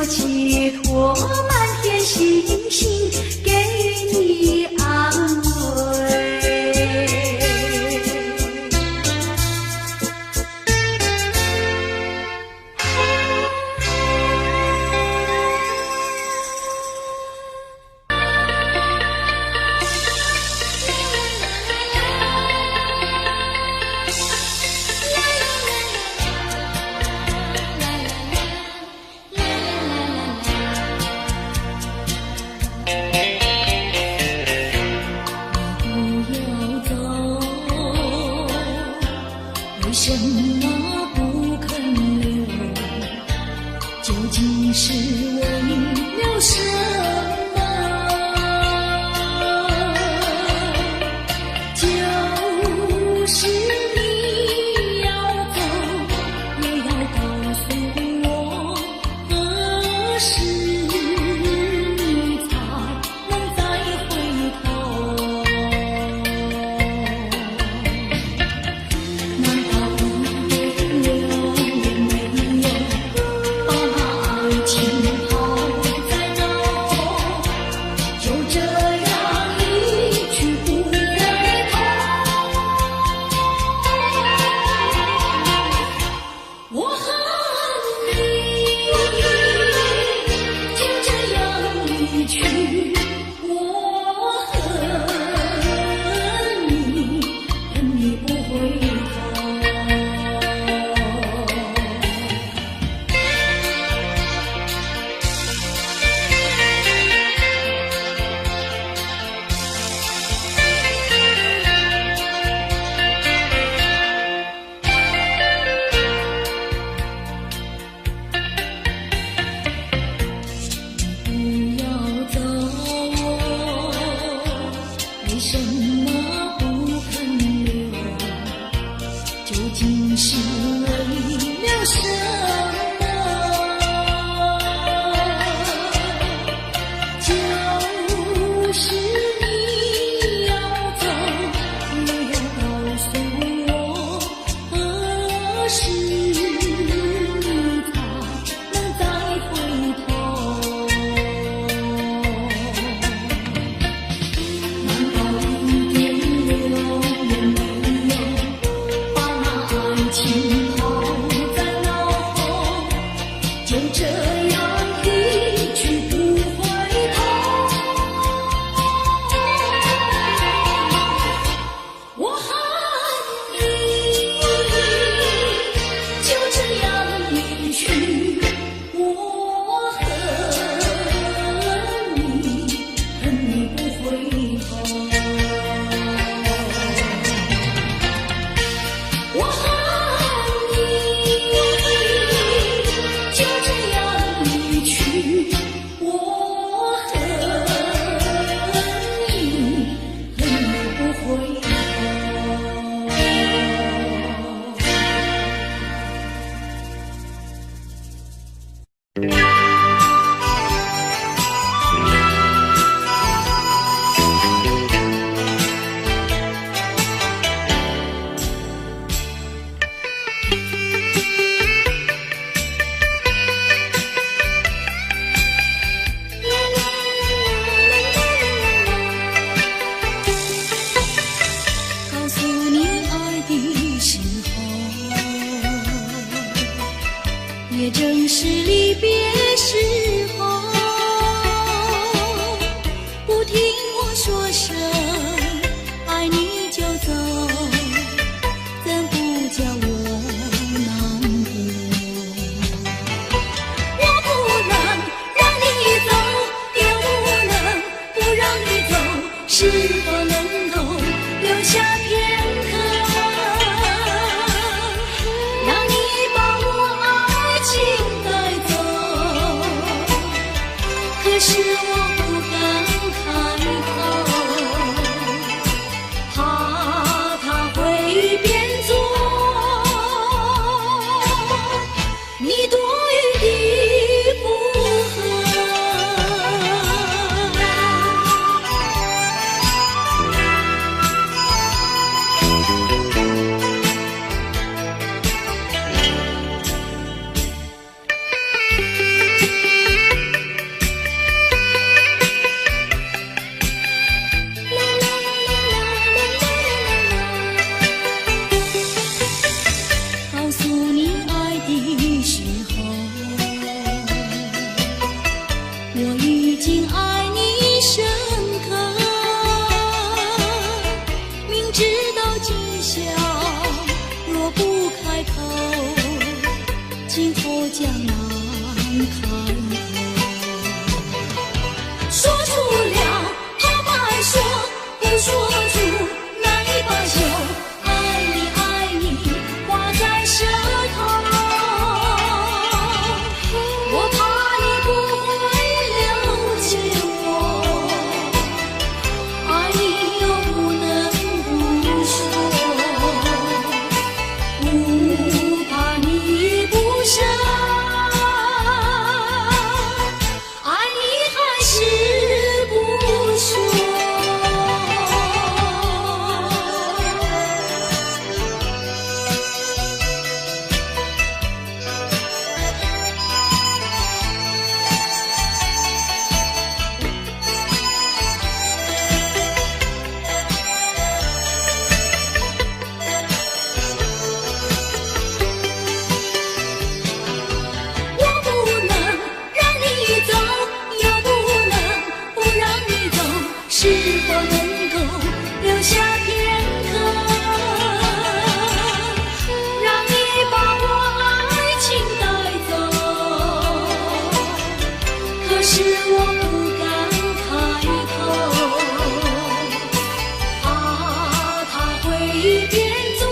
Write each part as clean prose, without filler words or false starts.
寄托满天星星，给予你安慰。什么不肯留？究竟是为了什么？就是你要走，也要告诉我，何时你才能再回头？难道一点留也没有，把那爱情抛在脑后，就这样一去不回头？我恨你，就这样离去。我恨你，恨你不回头。不要走，为什么不肯留？究竟是为了什么？就是你要走，也要告诉我，何时你才能再回头？难道一点留也没有，把那爱情抛在脑后，就这样一去不回头？我恨你，就这样离去。我恨你，恨你不回头。我恨你，就这样离去。我恨你，恨你不回头。告诉你爱的时候，也正是离别时候。不听我说声爱你就走，怎不叫我难过？我不能让你走，也不能不让你走，是否能够留下片刻，让你把我爱情带走？可是我不敢开口，怕它会变作你多余的负荷。告诉你爱的时候，我已经爱你深刻，明知道今宵若不开口，今后将难开口。说出了怕不爱说，不说出难以罢休。爱你爱你，话一边走，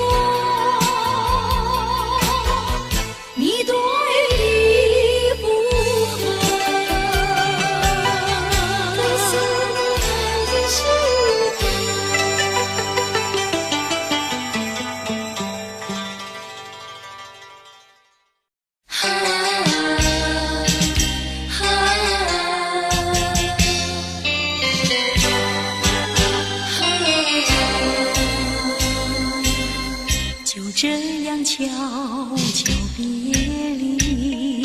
你对的不好。可是我还在心就这样悄悄别离，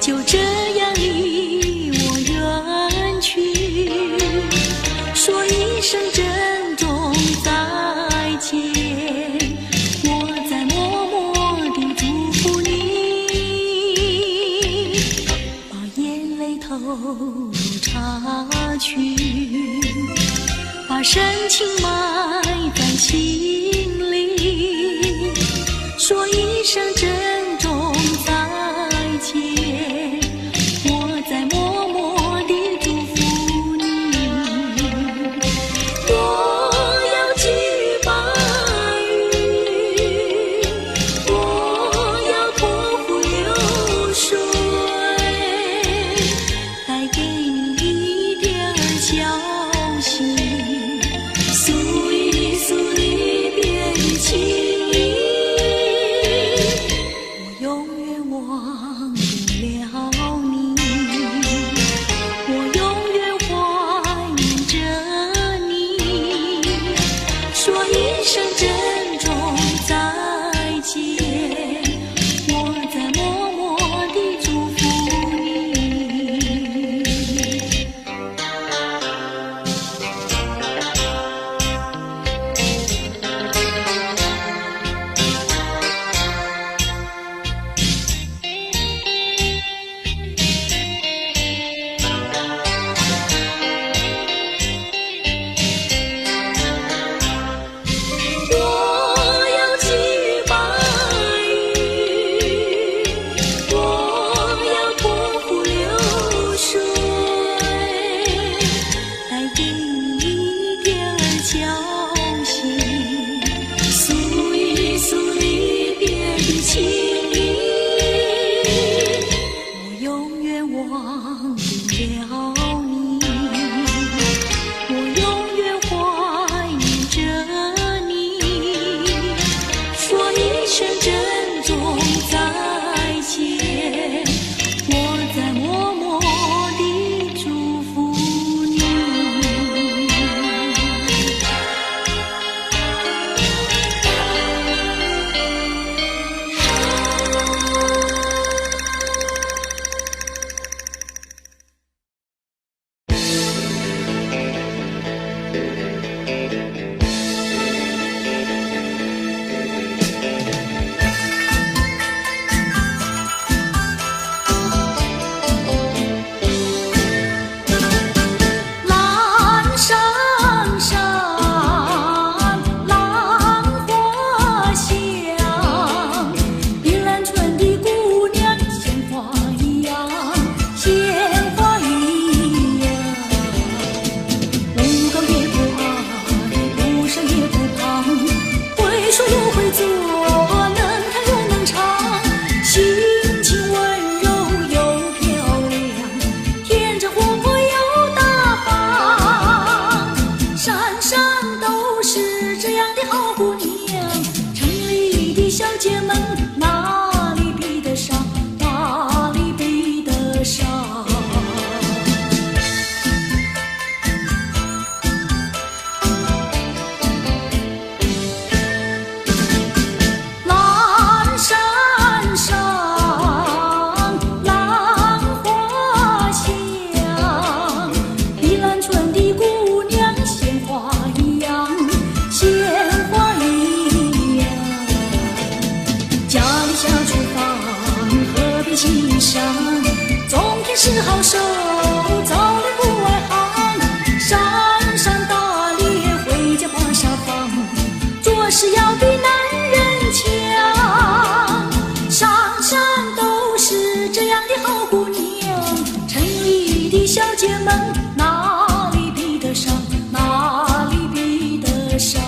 就这样离我远去，说一声珍重再见，我在默默地祝福你，把眼泪投入茶去，把深情埋在心里，说一声珍重再见，我在默默地祝福你。我要寄予白云，我要托付流水，带给你一点消息，诉一诉离别的情意。我永远忘不了你，我永远怀念着你，说一声珍重再见，我在默默地祝福你。我要寄予白云，我要托付流水，带给你一点消息，诉一诉离别的情意。我永远忘不了你，我永远怀念着你，说一声珍重再见，我在默默地祝福你。蓝山上，浪花香，碧兰村的姑娘鲜花一样，鲜花一样。不高也不矮，不深也不胖，会说又会做，能弹又能唱，心情温柔又漂亮，天真活泼又大方，山上都是这样的好姑娘，城里的小姐们哪里比得上，哪里比得上。蓝山上，浪花香，碧兰村的姑娘鲜花一样，鲜花一样。家里下厨房，河边欣赏，种田是好手，早恋不外行，山山打猎，回家把沙放，做事要比男人强，山山都是这样的好姑娘，城里的小姐们哪里比得上，哪里比得上。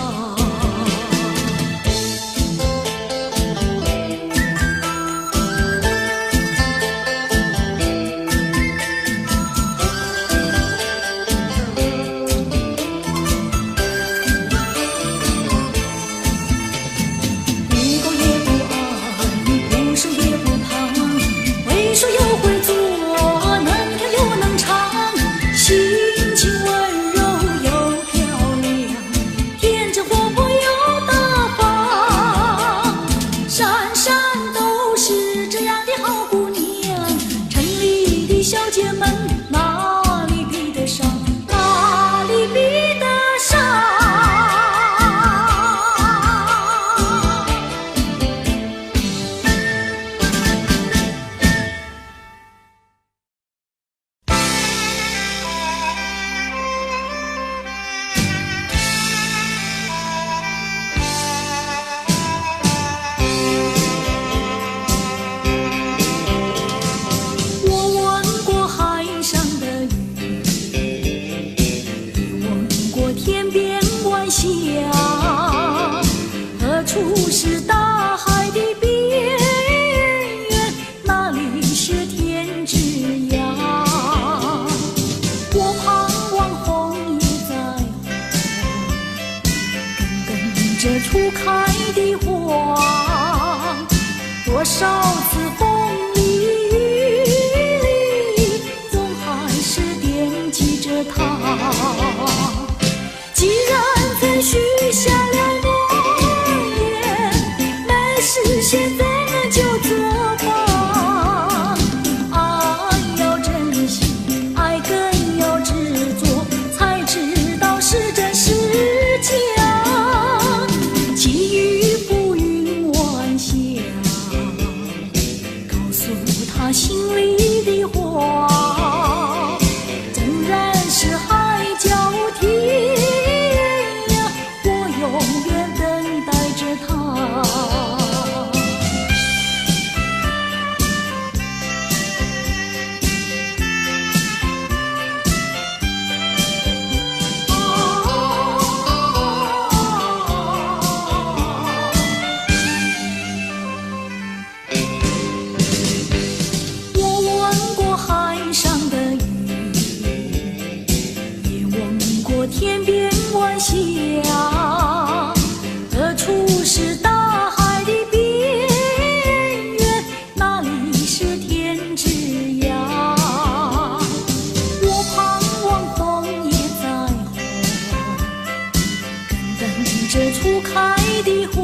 下，何处是大海的边缘？哪里是天之涯？我盼望红叶在红，跟着初开的花，多少次风里雨里，总还是惦记着他。既然曾许下了诺言，没事现在那就做吧。爱要珍惜，爱更要执着，才知道是真是假。寄予浮云晚霞，告诉他心里的话，纵然是海角天涯，我永远等待着他。我闻过海上的雨，也闻过天边晚霞，何处是大海的边缘？哪里是天之涯？我盼望枫叶在红，等着初开的花，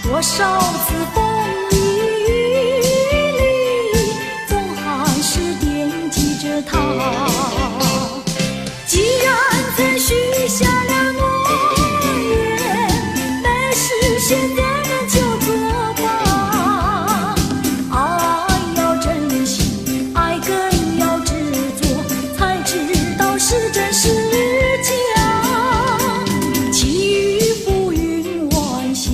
多少次风里雨里，总还是惦记着他。既然曾许下了诺言，没事现在那就做吧。爱要珍惜，爱更要执着，才知道是真是假。寄予浮云晚霞，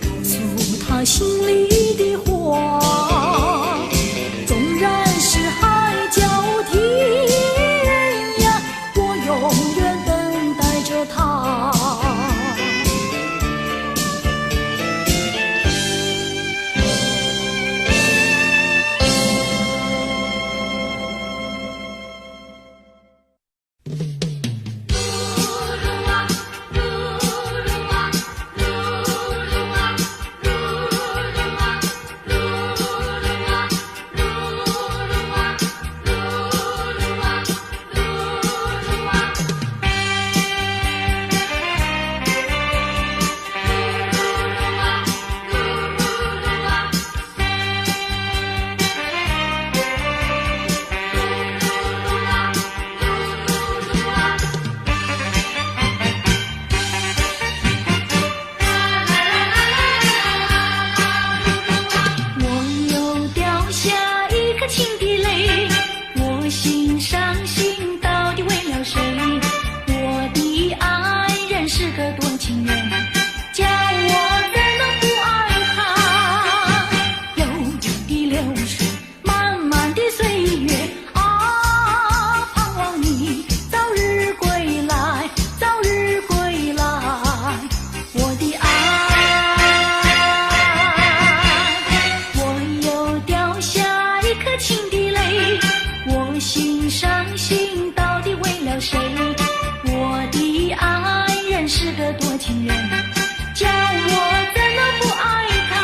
告诉他心里的话，纵然是海角天涯，我永远等待着他。我又掉下一颗情的泪，我心伤心到底为了谁？我的爱人是个多情人，叫我怎能不爱他？悠悠的流水，漫漫的岁月啊，盼望你早日归来，早日归来，我的爱。我又掉下一颗情的泪，我心伤心到底为了谁？我的爱人是个多情人，叫我怎能不爱他？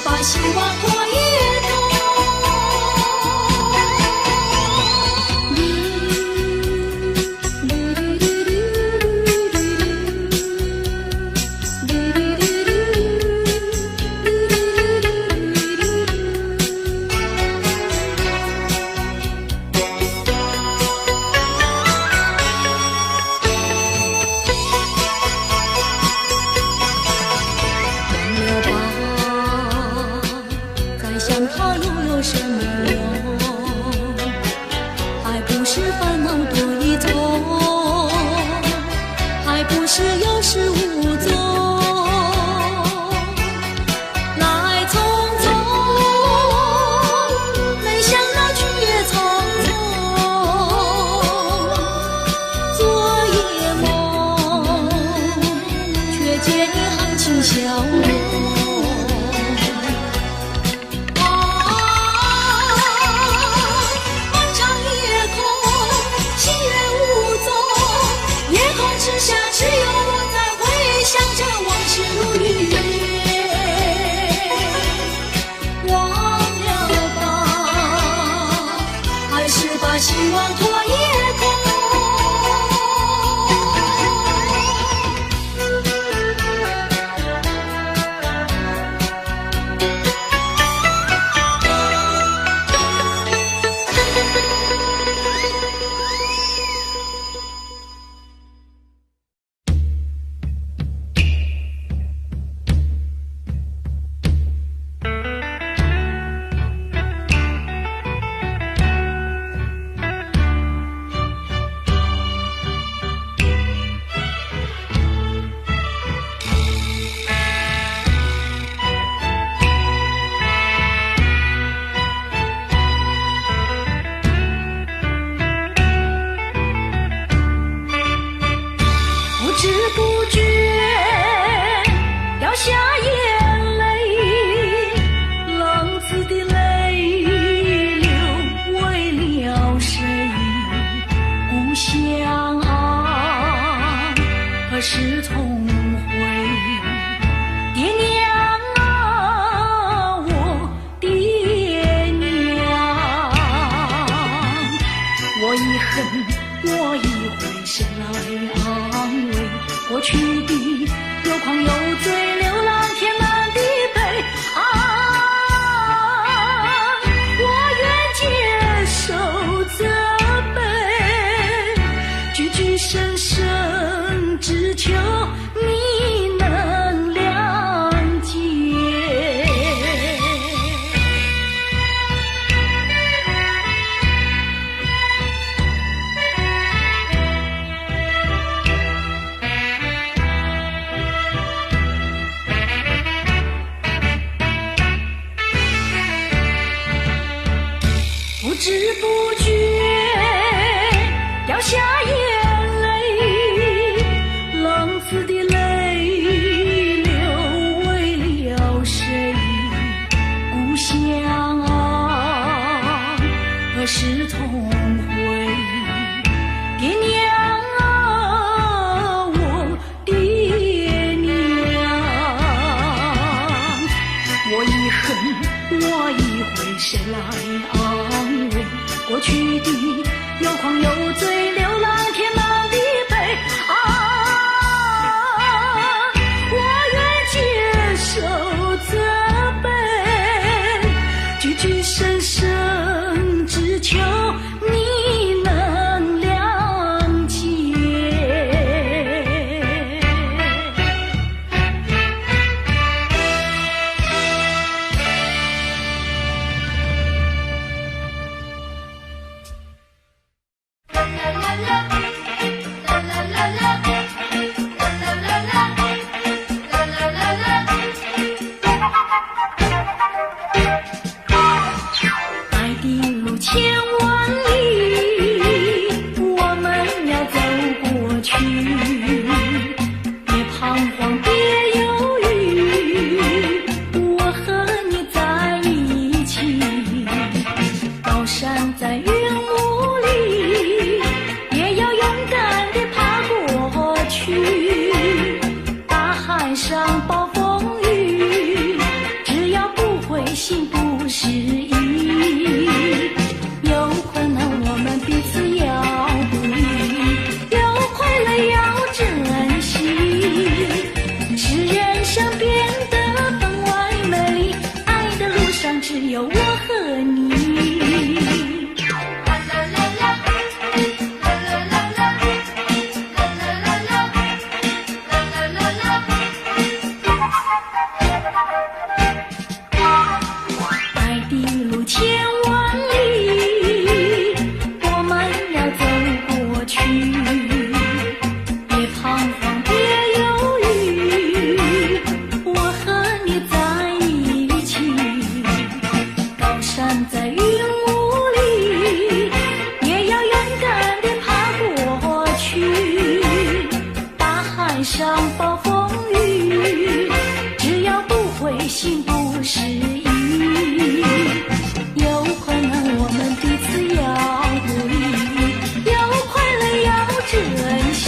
笑容。知不觉掉下眼泪，浪子的泪流为了谁？故乡啊，何时同回？爹娘啊，我爹娘，我一恨，我一悔，谁来安慰？过去的有狂有罪，流浪天南地北啊！我愿接受责备，句句声声只求你能谅解。爱的路千万里，我们要走过去，别彷徨，别犹豫，我和你在一起。高山在云雾里，也要勇敢地爬过去。大海上暴风雨，只要不灰心不失意。有困难我们彼此要鼓励，有快乐要珍惜，使人生变得分外美丽。爱的路上只有我和你。爱的路千万里，我们要走过去，别彷徨，别犹豫，我和你在一起。高山在云雾里，也要勇敢地爬过去。大海上暴风雨，只要不灰心不失意。有困难我们彼此要鼓励，有快乐要珍惜，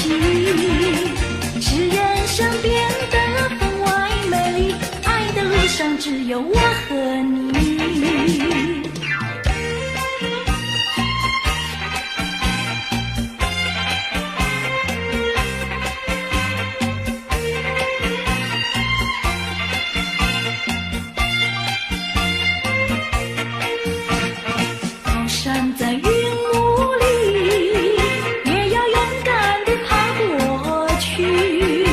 使人生变得分外美丽。爱的路上只有我和你。高山在云雾里，也要勇敢地爬过去。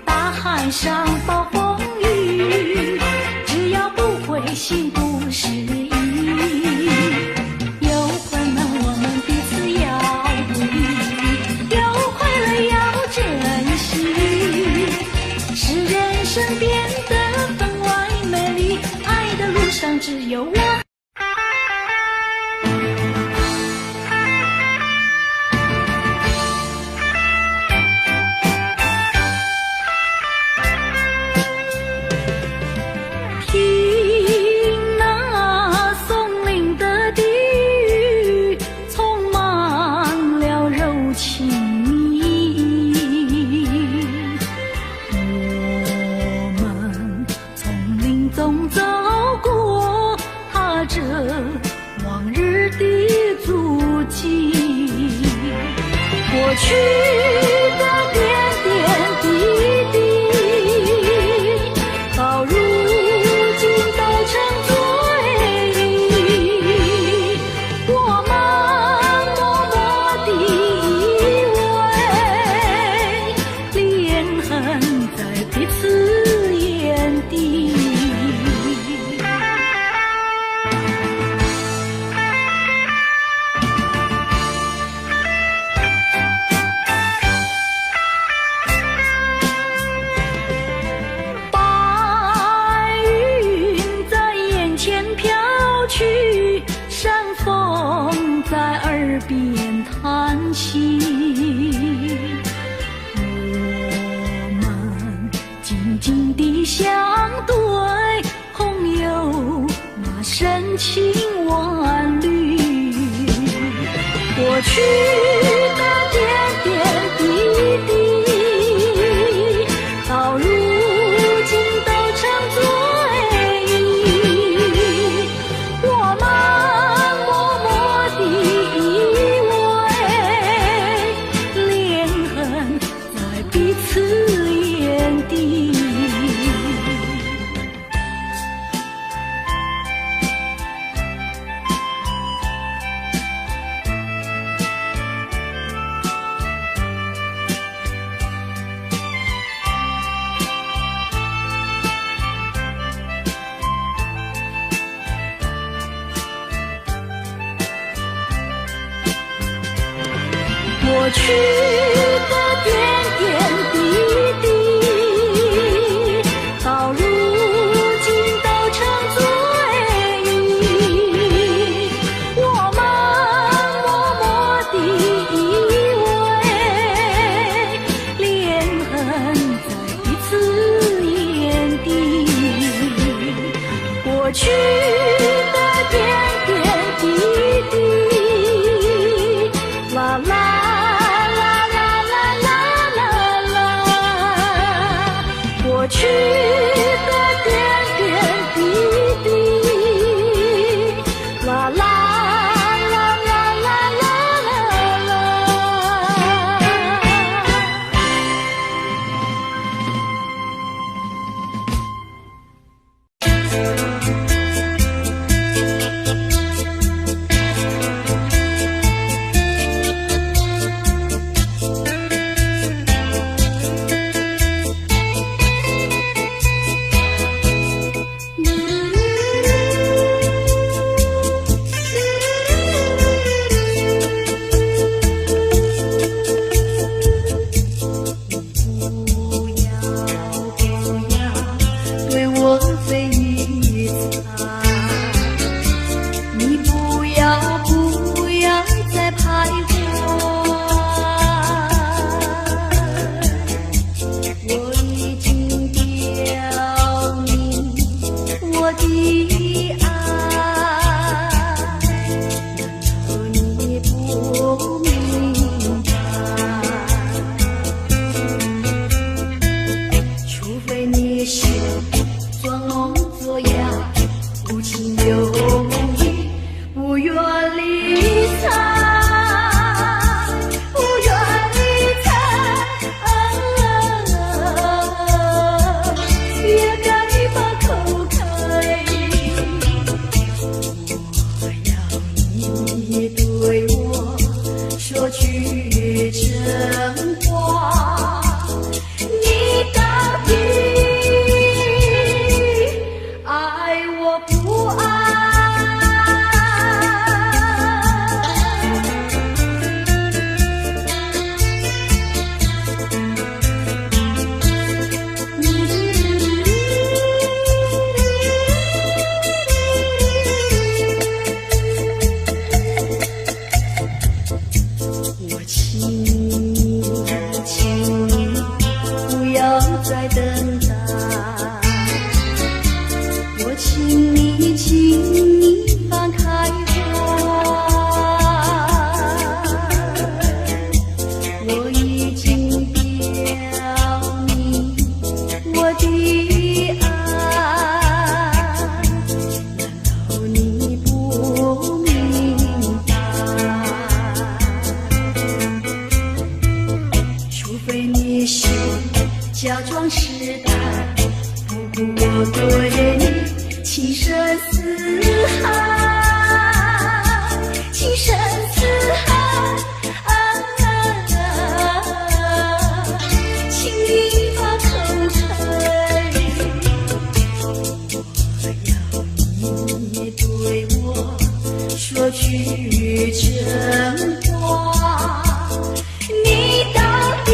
大海上暴风雨，只要不灰心不失意。有困难我们彼此要鼓励，有快乐要珍惜，使人生变得分外美丽。爱的路上只有我。听那松林的低语，充满了柔情蜜意。我们从林中走过，踏着往日的足迹，过去的点点滴滴，到如今都成追忆。我们默默地依偎，连痕在彼此眼底。心。我们静静地相对，朋友那深情万缕。过去的点点滴滴，到如今都成追忆。我们默默地依偎，恋恨在彼此眼底。过去的点点滴滴，到如今都成追忆。我们默默地依偎，恋恨在彼此眼底。过去的点点滴滴，啦啦。过去的点点滴滴，啦啦啦啦啦啦啦。假装试探，不顾我对你情深似海，情深似海，请你把口开，我要你对我说句真话，你到底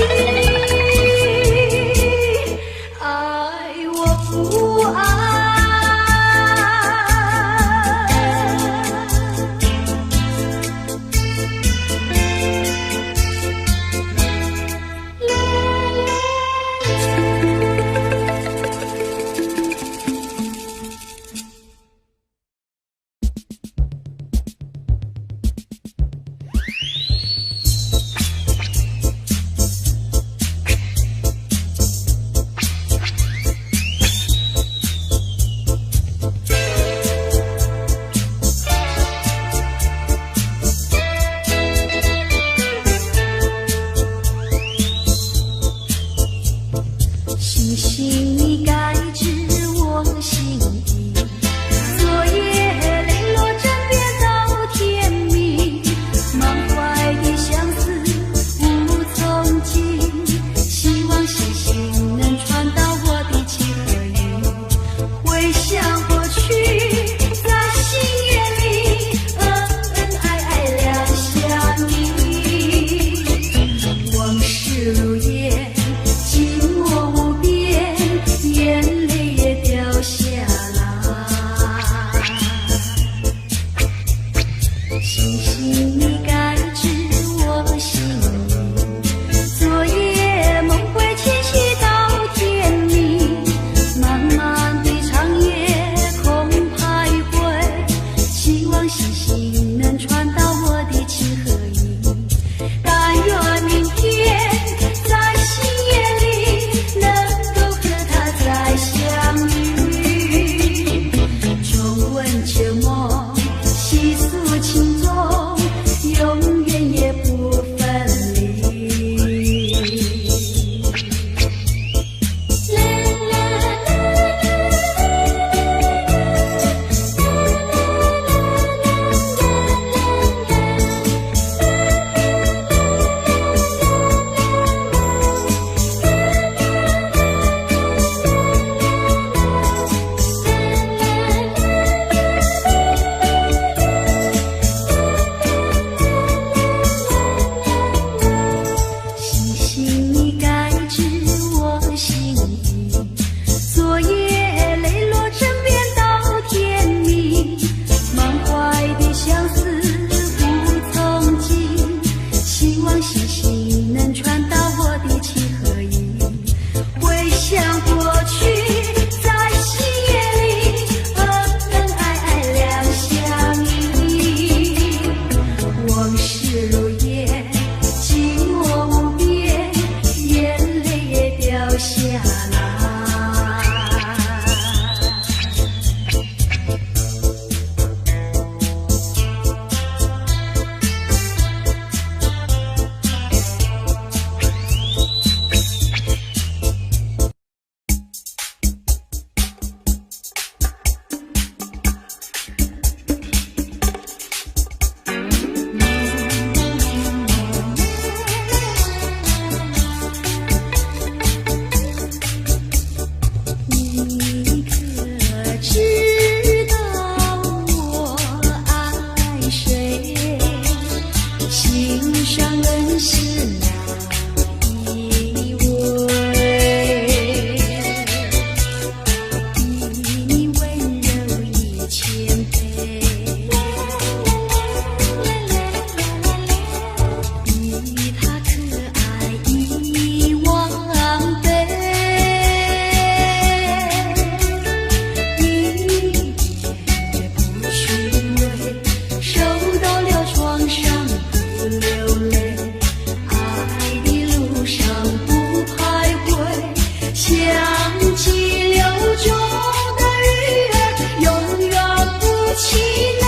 气馁，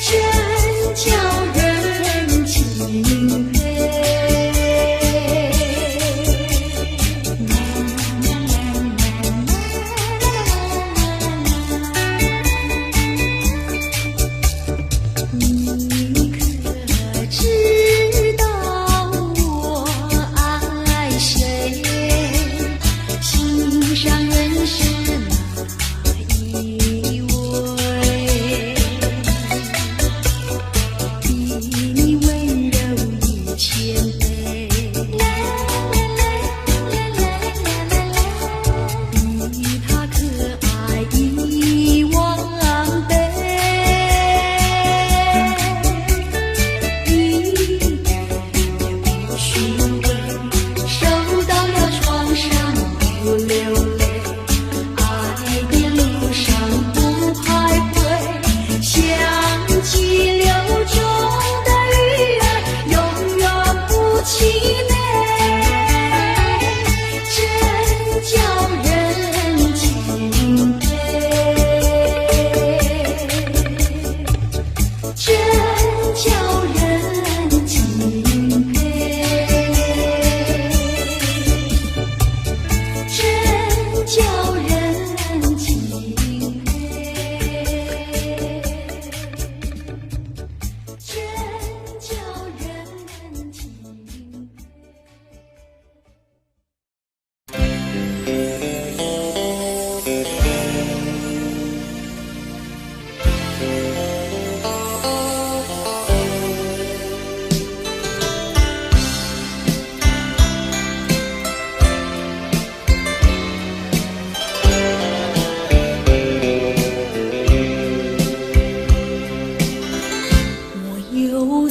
真叫人敬佩。你可知道我爱谁？心上人是哪一位？比你温柔一千倍，比他可爱10000倍。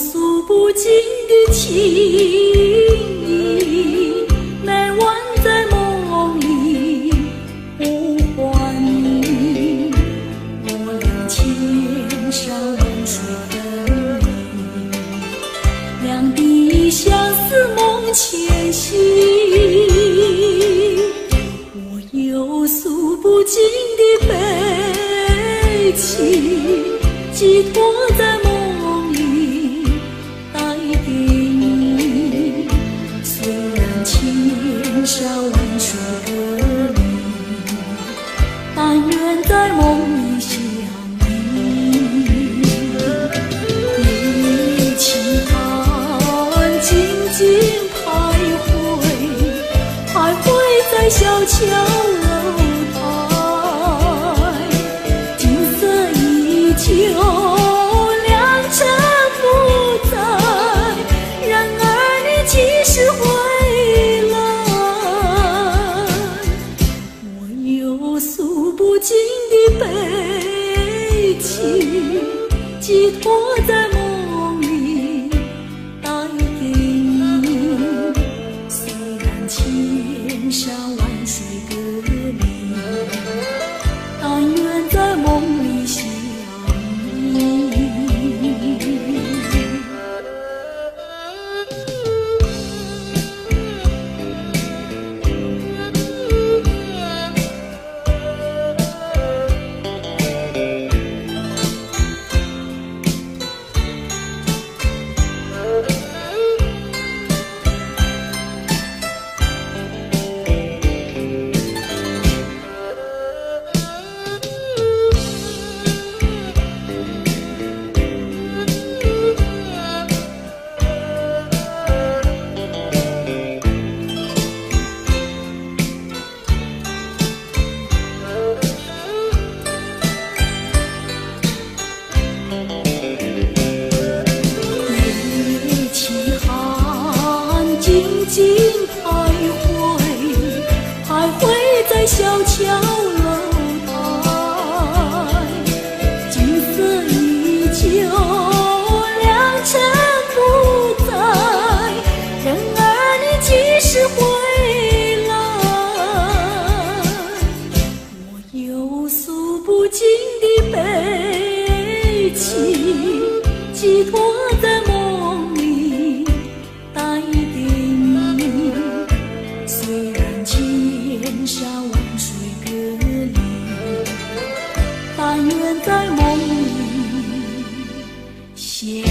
诉不尽的情意，难忘在梦里呼唤你。我俩千山万水分离，两地相思梦牵系。我有诉不尽的悲情，寄托在梦千山万水隔离，但愿在梦里相遇。夜起寒，静静徘徊在小桥楼台，景色依旧。寄托在梦里带给你，虽然千山万水隔离，但愿在梦里相依。在小桥楼台，景色依旧，良辰不在，人儿你几时回来？我有诉不尽的悲情，寄托在梦里带给你，虽然千山万水隔离，但但愿在梦里相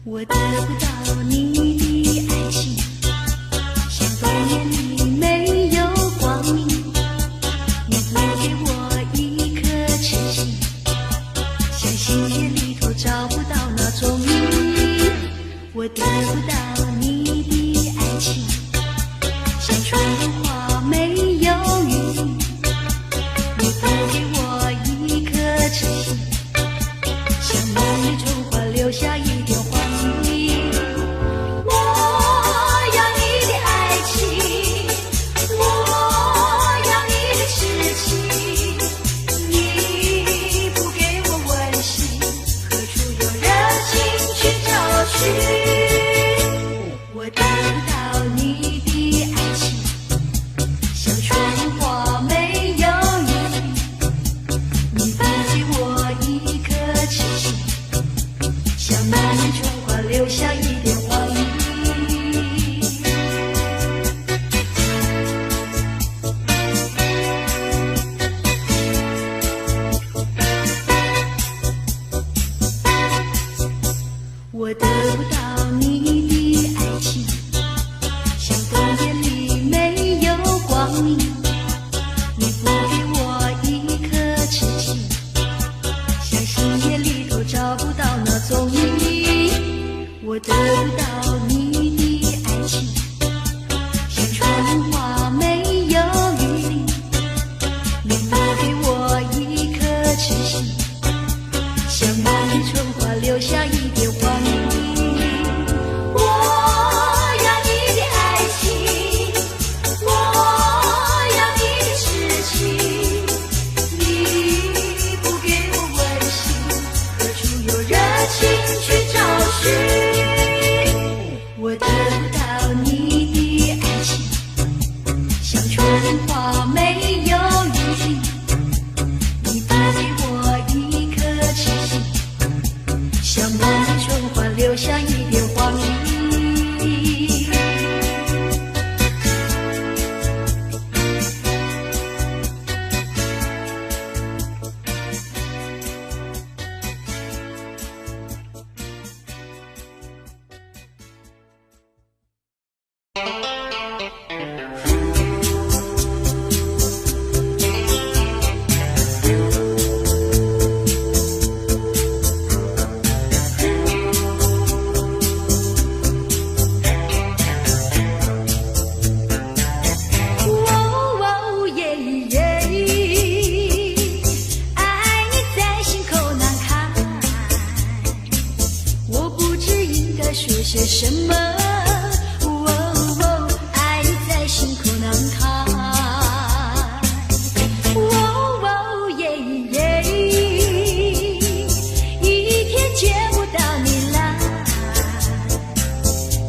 我得不到你的爱情，像冬夜里没有光明。你不给我一颗痴心，像星夜里头找不到那种意义。我得不到你的爱情，像春花没有雨淋。你不给我一颗痴心，像梦里春花留下一点花。我得不到你的爱情，像春花没有雨淋。你不给我一颗痴心，像梦里春花留下一点黄鹂。我得不到你的爱情，像冬夜里没有光明。你不给我一颗痴心，像星夜里头找不到那种意义。我得不到你的爱情，像春花没有雨淋。你不给我一颗痴心，像梦里春花留下一点黄鹂。我得不到你的爱情，像春花没有雨淋。你不给我一颗痴心，像梦里春花留下一点黄鹂。说些什么？爱在心口难开。一天见不到你来，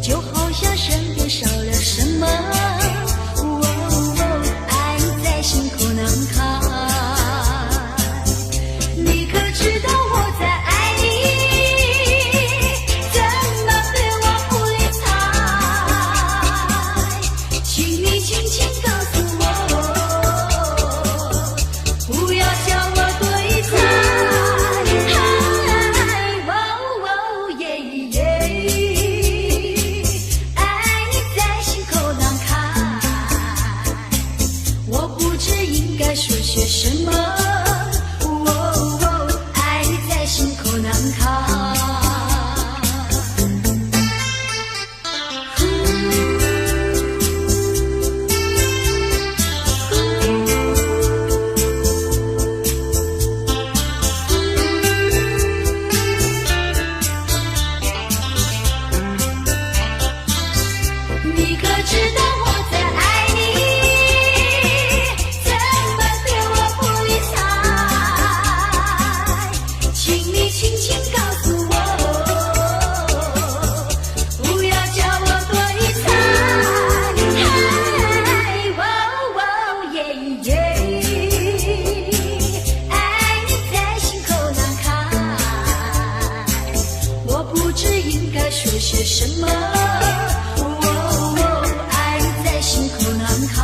就好像身边少了什么。爱在心口难开。你可知道我在爱你？怎么对我无理睬些什么？爱在心口难开，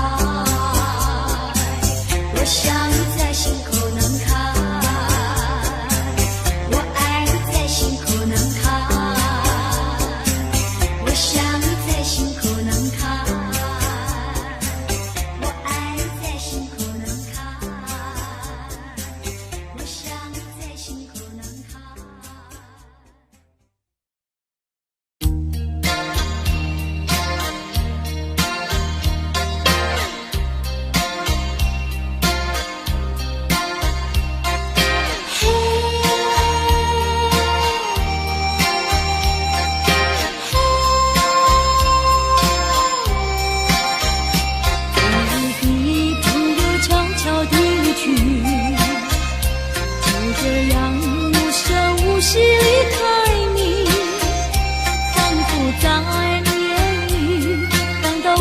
我想在心口难开，我爱在心口难开，我想在心口难开，我爱在心口难开，我想在心口难开。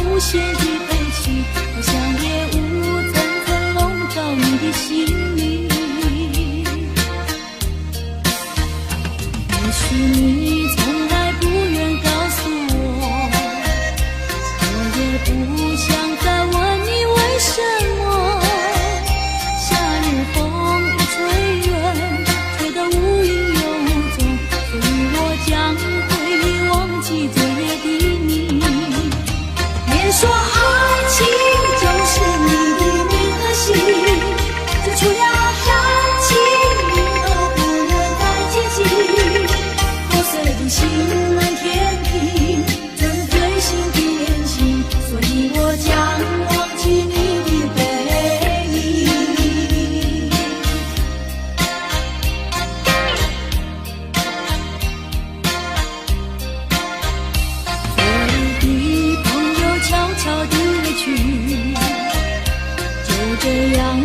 无限的悲戚，好像夜雾层层笼罩你的心里。也许你从来不愿告诉我，我也不想再问你为什么。夏日风一吹远，吹得无影又无踪，所以我将会忘记昨夜的你。别说爱情就是你的名和姓，就除了感情你都不能再接近。破碎的心难填平，这是最新的恋情，所以我将忘记你的背影。悄地离去，就这样无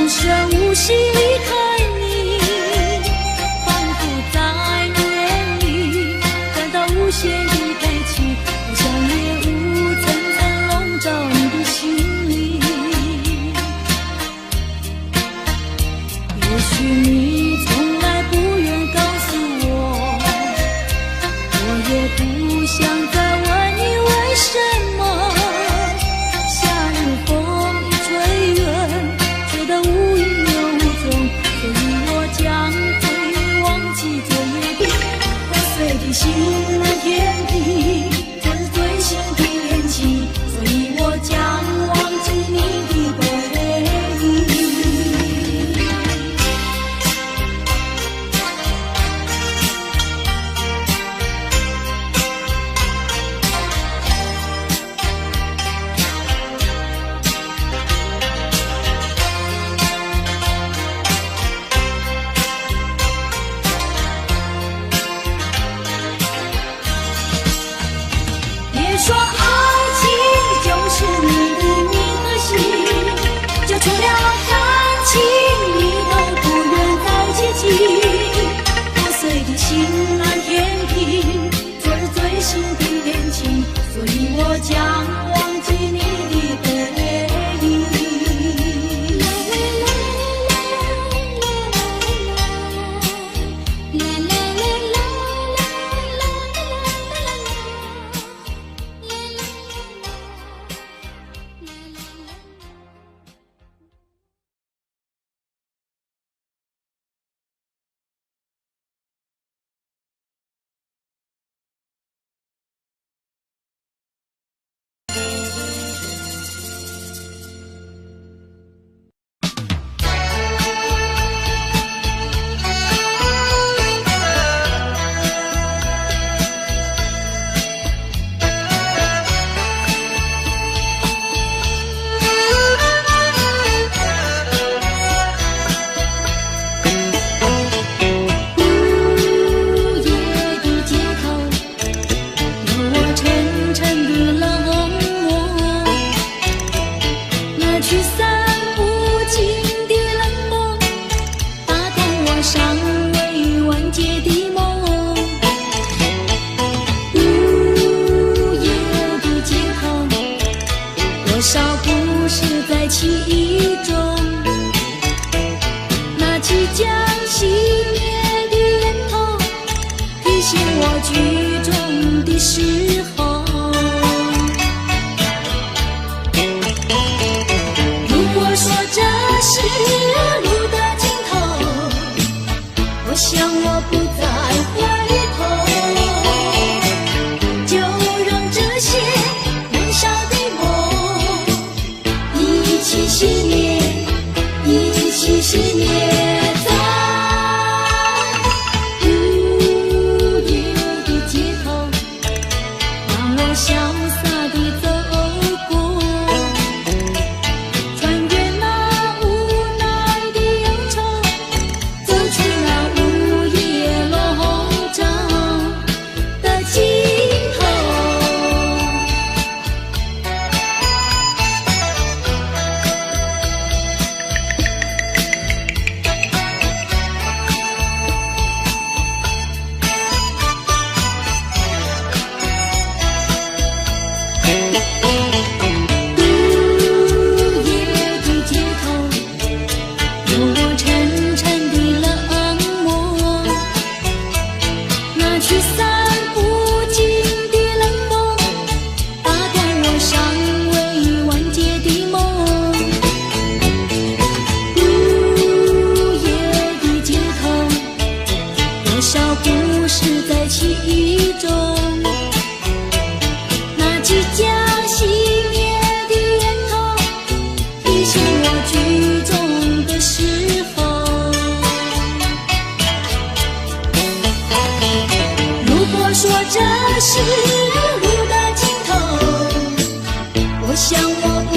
声无息离开你，仿佛在你眼里感到无限的悲戚，好像夜雾层层笼罩你的心里。也许你从来不愿告诉我，我也不想再问你为什么。心难填平，这是最新的恋情，所以我将忘记你的背影。说爱情就是你的名和姓，就除了感情你都不愿再接近。破碎的心难填平，这是最新的恋情，所以我将的时候。如果说这是路的尽头，我想我不再回头，就让这些燃烧的梦一起熄灭，一起熄灭。在无夜的街头，让我潇洒地走过，穿越那无奈的忧愁，走出那午夜笼罩的尽头。午夜的街头，有我沉沉的冷漠，那驱散不尽的冷风，打断我尚未完结的梦。午夜的街头，多少故事在其中，那即将熄灭的源头，提醒我剧终的时候。如果说这是路的尽头，我想我不